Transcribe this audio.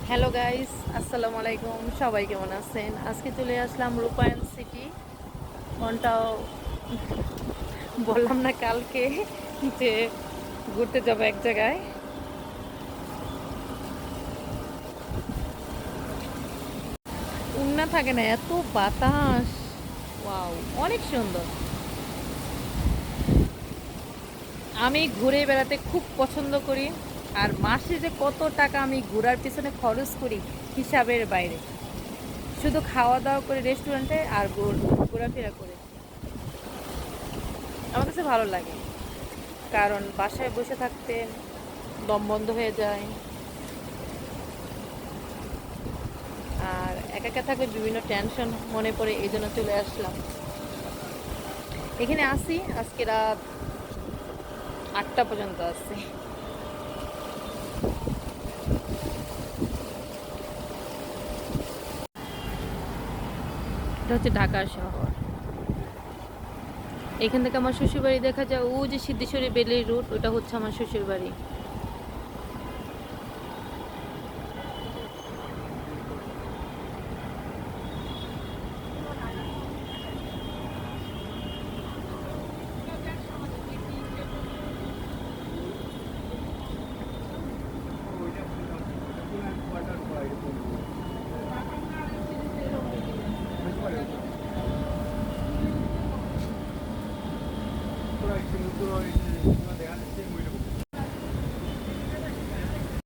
Hello guys, আসসালামু আলাইকুম। সবাই কেমন আছেন? আজকে চলে আসলাম রূপায়ণ সিটি। কোনটাও বললাম না কালকে যে ঘুরতে যাবো এক জায়গায়। উন্না থাকে না, এত বাতাস। ওয়াও, অনেক সুন্দর। আমি ঘুরে বেড়াতে খুব পছন্দ করি। আর মাসে যে কত টাকা আমি ঘোরার পিছনে খরচ করি হিসাবের বাইরে। শুধু খাওয়া দাওয়া করে রেস্টুরেন্টে আর ঘোরাফেরা করে আমার কাছে ভালো লাগে। কারণ বাসায় বসে থাকতে দম বন্ধ হয়ে যায়। আর একা একা থাকলে বিভিন্ন টেনশন মনে পড়ে, এই জন্য চলে আসলাম। এখানে আসি আজকে রাত 8টা পর্যন্ত আসছি। এটা হচ্ছে ঢাকা শহর। এখান থেকে আমার শ্বশুর বাড়ি দেখা যায়, ও যে সিদ্ধেশ্বরী বেলি রুট, ওটা হচ্ছে আমার শ্বশুর বাড়ি।